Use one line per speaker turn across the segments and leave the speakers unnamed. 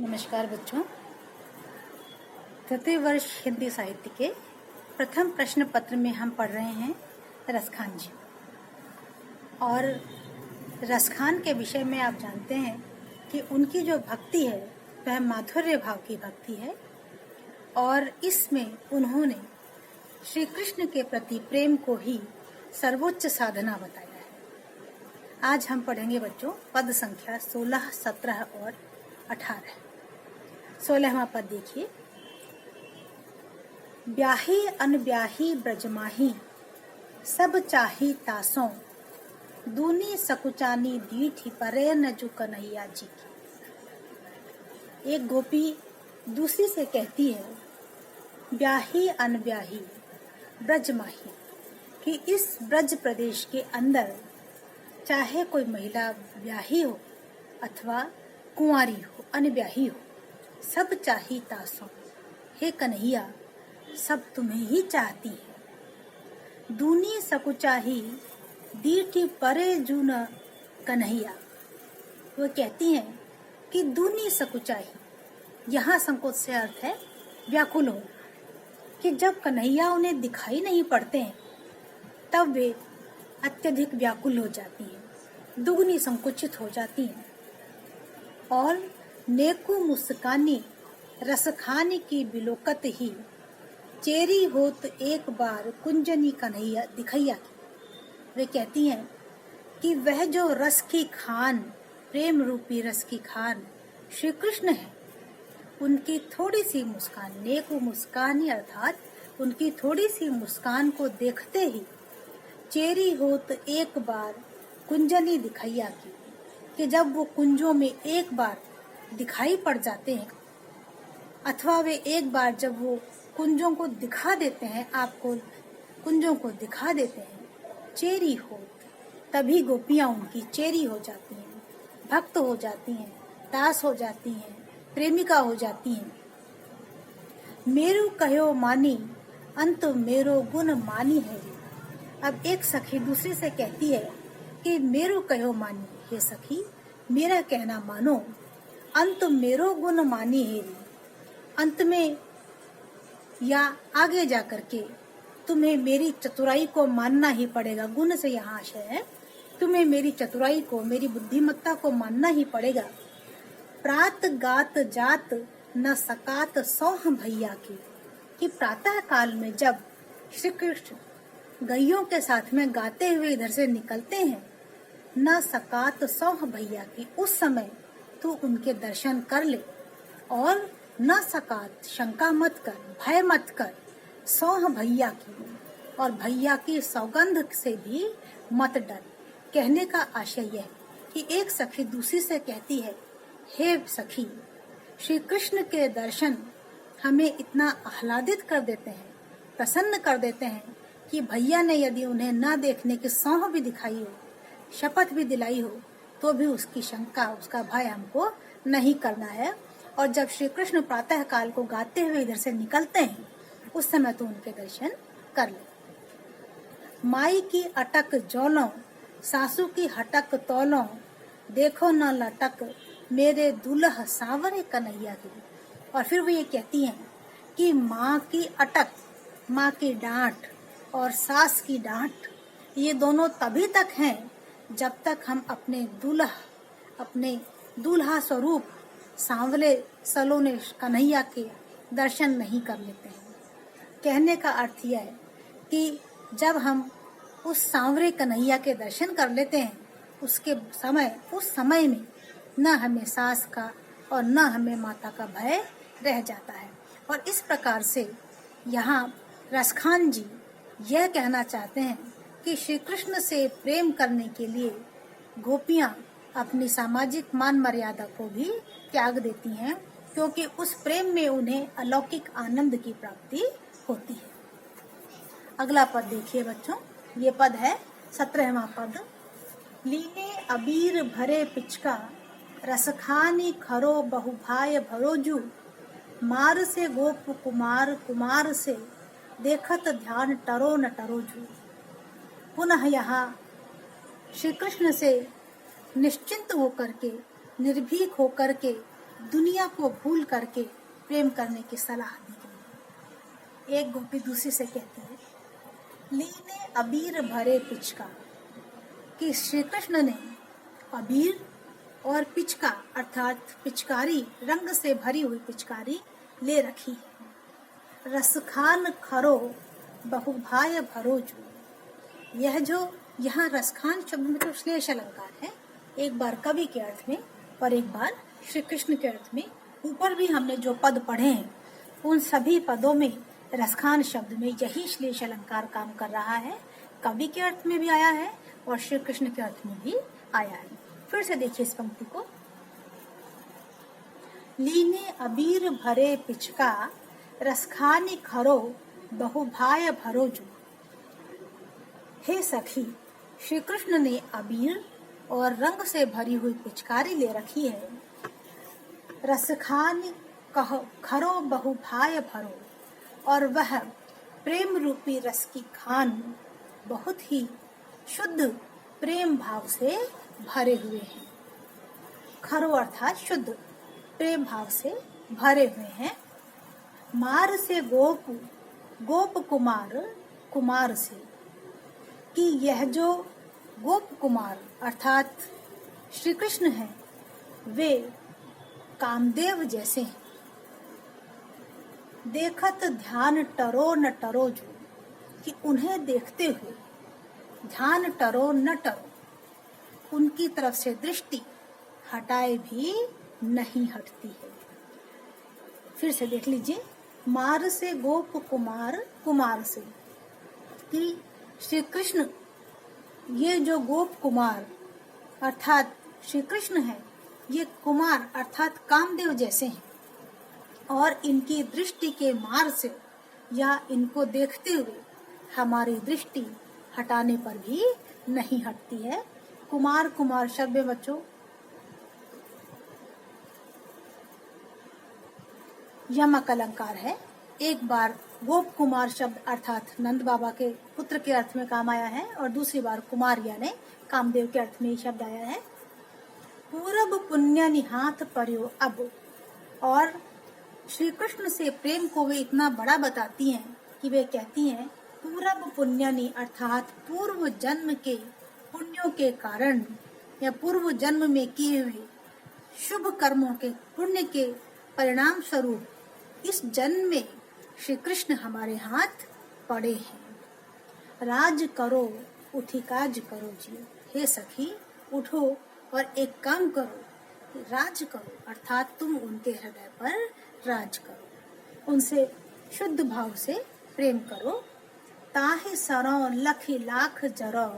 नमस्कार बच्चों। तृतीय वर्ष हिंदी साहित्य के प्रथम प्रश्न पत्र में हम पढ़ रहे हैं रसखान जी। और रसखान के विषय में आप जानते हैं कि उनकी जो भक्ति है वह माधुर्य भाव की भक्ति है और इसमें उन्होंने श्री कृष्ण के प्रति प्रेम को ही सर्वोच्च साधना बताया है। आज हम पढ़ेंगे बच्चों पद संख्या 16, 17 और 18। 16वां पद देखिए। ब्याही अनब्याही ब्रजमाही सब चाही तासों दूनी सकुचानी दीठी परे न जो कन्हैया जी की। एक गोपी दूसरी से कहती है ब्याही अनब्याही ब्रजमाही कि इस ब्रज प्रदेश के अंदर चाहे कोई महिला ब्याही हो अथवा कुंवारी हो अनब्याही हो, सब चाही तासों, हे कन्हैया सब तुम्हें ही चाहती है। दूनी सकुचाही दीठी परे जून कन्हैया। वो कहती हैं कि दूनी सकुचाही, यहाँ संकोच से अर्थ है व्याकुल हो, कि जब कन्हैया उन्हें दिखाई नहीं पड़ते हैं तब वे अत्यधिक व्याकुल हो जाती हैं, दुगनी संकुचित हो जाती हैं। और नेकु मुस्कानी रसखानी की बिलोकत ही चेरी होत एक बार कुंजनी कन्हैया दिखैया की। वे कहती हैं कि वह जो रस की खान, प्रेम रूपी रस की खान श्री कृष्ण है, उनकी थोड़ी सी मुस्कान, नेकु मुस्कानी अर्थात उनकी थोड़ी सी मुस्कान को देखते ही चेरी होत एक बार कुंजनी दिखैया की, कि जब वो कुंजों में एक बार दिखाई पड़ जाते हैं अथवा वे एक बार जब वो कुंजों को दिखा देते हैं, आपको कुंजों को दिखा देते हैं, चेरी हो, तभी गोपियां उनकी चेरी हो जाती हैं, भक्त हो जाती हैं, दास हो जाती हैं, प्रेमिका हो जाती हैं। मेरू कहो मानी अंत मेरो गुण मानी है। अब एक सखी दूसरी से कहती है कि मेरू कहो मानी, हे सखी मेरा कहना मानो, अंत मेरो गुण मानी है। अंत में या आगे जाकर के तुम्हें मेरी चतुराई को मानना ही पड़ेगा। गुण से यहाँ आशय है, तुम्हें मेरी चतुराई को, मेरी बुद्धिमत्ता को मानना ही पड़ेगा। प्रात गात जात न सकात सौह भैया की, कि प्रातः काल में जब श्री कृष्ण गैयों के साथ में गाते हुए इधर से निकलते हैं, न सकात सौह भैया की, उस समय तू उनके दर्शन कर ले। और न सकात, शंका मत कर, भय मत कर, सौह भैया की, और भैया की सौगंध से भी मत डर। कहने का आशय यह कि एक सखी दूसरी से कहती है, हे सखी श्री कृष्ण के दर्शन हमें इतना आह्लादित कर देते हैं, प्रसन्न कर देते हैं कि भैया ने यदि उन्हें न देखने की सौंह भी दिखाई हो, शपथ भी दिलाई हो, तो भी उसकी शंका, उसका भय हमको नहीं करना है। और जब श्री कृष्ण प्रातः काल को गाते हुए इधर से निकलते हैं, उस समय तो उनके दर्शन कर ले। माई की अटक जौलों सासू की हटक तौलों, देखो न लटक मेरे दुल्ह सांवरे कन्हैया की। और फिर वो ये कहती हैं कि माँ की अटक, माँ की डांट और सास की डांट, ये दोनों तभी तक हैं जब तक हम अपने दूल्हा स्वरूप सांवले सलोने कन्हैया के दर्शन नहीं कर लेते हैं। कहने का अर्थ यह है कि जब हम उस सांवरे कन्हैया के दर्शन कर लेते हैं, उस समय में न हमें सास का और न हमें माता का भय रह जाता है। और इस प्रकार से यहाँ रसखान जी यह कहना चाहते हैं कि श्री कृष्ण से प्रेम करने के लिए गोपियां अपनी सामाजिक मान मर्यादा को भी त्याग देती हैं, क्योंकि उस प्रेम में उन्हें अलौकिक आनंद की प्राप्ति होती है। अगला पद देखिए बच्चों, ये पद है 17वां पद। लीने अबीर भरे पिचका रसखानी खरो बहुभाय भरोजू, मार से गोप कुमार कुमार से देखत ध्यान टरो न टरोजू। पुनः यहाँ श्री कृष्ण से निश्चिंत होकर के, निर्भीक होकर के दुनिया को भूल करके प्रेम करने की सलाह दी गई है। एक गोपी दूसरी से कहती है, लीने अबीर भरे पिचकार, कि श्री कृष्ण ने अबीर और पिचका अर्थात पिचकारी, रंग से भरी हुई पिचकारी ले रखी है। रसखान खरो बहुभाय भरोजू। यह जो यहाँ रसखान शब्द में तो श्लेष अलंकार है, एक बार कवि के अर्थ में और एक बार श्री कृष्ण के अर्थ में। ऊपर भी हमने जो पद पढ़े हैं उन सभी पदों में रसखान शब्द में यही श्लेष अलंकार काम कर रहा है। कवि के अर्थ में भी आया है और श्री कृष्ण के अर्थ में भी आया है। फिर से देखिए इस पंक्ति को, लीने अबीर भरे पिचका, रसखानी खरो बहुभाय भरोजू। हे सखी, श्री कृष्ण ने अबीर और रंग से भरी हुई पिचकारी ले रखी है। रसखानी खरो बहुभाय भरो, और वह प्रेम रूपी रस की खान बहुत ही शुद्ध प्रेम भाव से भरे हुए हैं। खरो अर्थात शुद्ध प्रेम भाव से भरे हुए हैं। मार से गोप, गोप कुमार, कुमार से, कि यह जो गोप कुमार अर्थात श्री कृष्ण हैं वे कामदेव जैसे हैं। देखत ध्यान टरो न टरो जो, कि उन्हें देखते हुए ध्यान टरो न टरो, उनकी तरफ से दृष्टि हटाए भी नहीं हटती है। फिर से देख लीजिए, मार से गोप कुमार, कुमार से, कि श्री कृष्ण ये जो गोप कुमार अर्थात श्री कृष्ण है, ये कुमार अर्थात कामदेव जैसे हैं और इनकी दृष्टि के मार से या इनको देखते हुए हमारी दृष्टि हटाने पर भी नहीं हटती है। कुमार, कुमार शब्द में बच्चों यमक अलंकार है। एक बार गोप कुमार शब्द अर्थात नंद बाबा के पुत्र के अर्थ में काम आया है और दूसरी बार कुमार यानी कामदेव के अर्थ में ये शब्द आया है। पूरब पुण्य निहात पर्यो अब, और श्री कृष्ण से प्रेम को वे इतना बड़ा बताती हैं कि वे कहती हैं, पूरब पुण्यानि अर्थात पूर्व जन्म के पुण्यों के कारण या पूर्व जन्म में किए हुए शुभ कर्मों के पुण्य के परिणाम स्वरूप इस जन्म में श्री कृष्ण हमारे हाथ पड़े हैं। राज करो उठी काज करो जी, हे सखी उठो और एक काम करो, राज करो अर्थात तुम उनके हृदय पर राज करो, उनसे शुद्ध भाव से प्रेम करो। ताहि सरो लखी लाख जरो,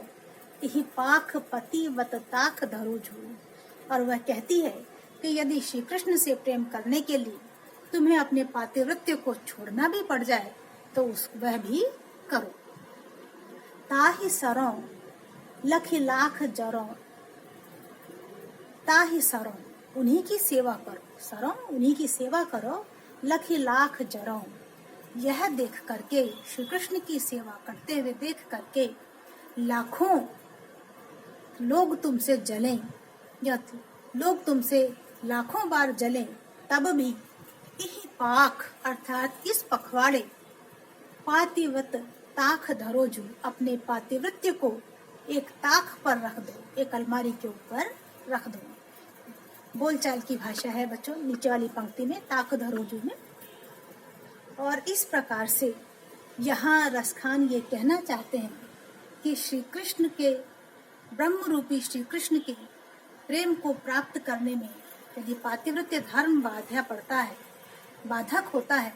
इही पाख पति वत ताख धरो झू। और वह कहती है कि यदि श्री कृष्ण से प्रेम करने के लिए तुम्हें अपने पातिव्रत्य को छोड़ना भी पड़ जाए तो वह भी करो। ताहि सरो लखी लाख जरो, ताहि सरो उन्हीं की सेवा करो, सरो उन्हीं की सेवा करो, लखी लाख जरो, यह देख करके श्री कृष्ण की सेवा करते हुए देख करके लाखों लोग तुमसे जलें या लोग तुमसे लाखों बार जलें तब भी यही पाख अर्थात इस पखवाड़े पातिव्रत ताख धरो जू, अपने पातिव्रत्य को एक ताख पर रख दो, एक अलमारी के ऊपर रख दो। बोलचाल की भाषा है बच्चों नीचे वाली पंक्ति में ताख धरो जू में। और इस प्रकार से यहाँ रसखान ये कहना चाहते हैं कि श्री कृष्ण के ब्रह्म रूपी श्री कृष्ण के प्रेम को प्राप्त करने में यदि पातिव्रत्य धर्म बाधा पड़ता है, बाधक होता है,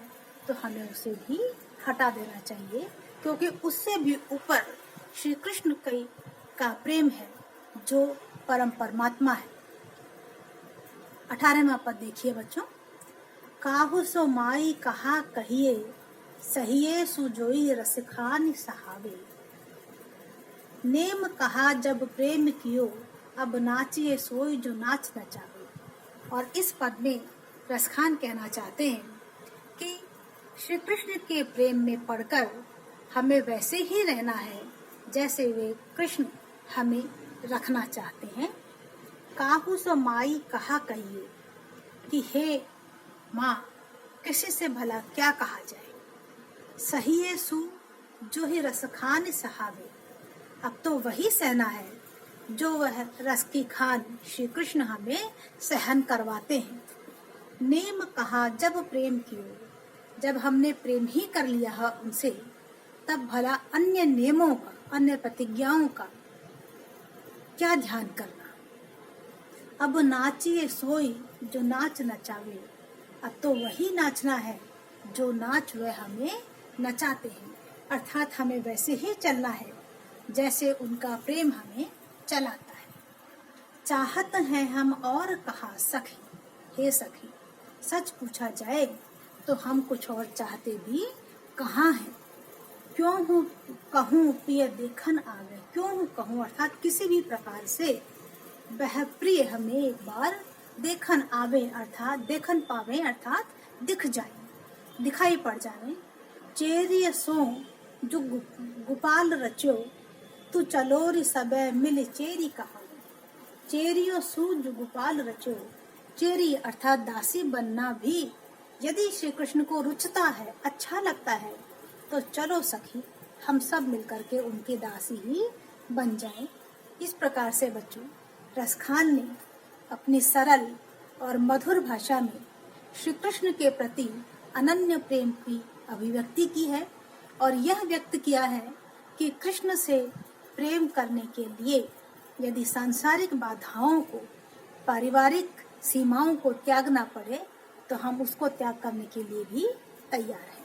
तो हमें उसे भी हटा देना चाहिए, क्योंकि उससे भी ऊपर श्री कृष्ण का प्रेम है जो परम परमात्मा है। 18वां पद देखिए बच्चों, काहू सो माई कहा कहिए, सहिए सुजोई रसखान सहावे। नेम कहा जब प्रेम कियो, अब नाचिए सोई जो नाच नचावे। और इस पद में रसखान कहना चाहते हैं कि श्री कृष्ण के प्रेम में पड़कर हमें वैसे ही रहना है जैसे वे कृष्ण हमें रखना चाहते हैं। काहू सो माई कहा कहिए, कि हे माँ, किसी से भला क्या कहा जाए। सही सु जो ही रस खान सहावे, अब तो वही सहना है जो वह रस की खान श्री कृष्ण हमें सहन करवाते हैं। नेम कहा जब प्रेम कियो, जब हमने प्रेम ही कर लिया है उनसे, तब भला अन्य नियमों का, अन्य प्रतिज्ञाओं का क्या ध्यान करना। अब नाचिए सोई जो नाच नचावे, अब तो वही नाचना है जो नाच वह हमें नचाते हैं। अर्थात हमें वैसे ही चलना है जैसे उनका प्रेम हमें चलाता है। चाहत हैं हम और कहा सखी, हे सखी, सच पूछा जाए तो हम कुछ और चाहते भी कहाँ हैं। क्यों हूँ कहूँ प्रिय देखन आवे, क्यों हूँ कहूँ अर्थात किसी भी प्रकार से वह प्रिय हमें एक बार देखन आवे, अर्थात देखन पावे, अर्थात दिख जाए, दिखाई पड़ जावे। चेरिय सो जो गोपाल रचो, तू चलोरी सबे मिल चेरी कहा। चेरियो सू जो गोपाल रचो, चेरी अर्थात दासी बनना भी यदि श्री कृष्ण को रुचता है, अच्छा लगता है, तो चलो सखी हम सब मिलकर के उनकी दासी ही बन जाएं। इस प्रकार से बच्चों, रसखान ने अपनी सरल और मधुर भाषा में श्री कृष्ण के प्रति अनन्य प्रेम की अभिव्यक्ति की है और यह व्यक्त किया है कि कृष्ण से प्रेम करने के लिए यदि सांसारिक बाधाओं को, पारिवारिक सीमाओं को त्यागना पड़े तो हम उसको त्याग करने के लिए भी तैयार हैं।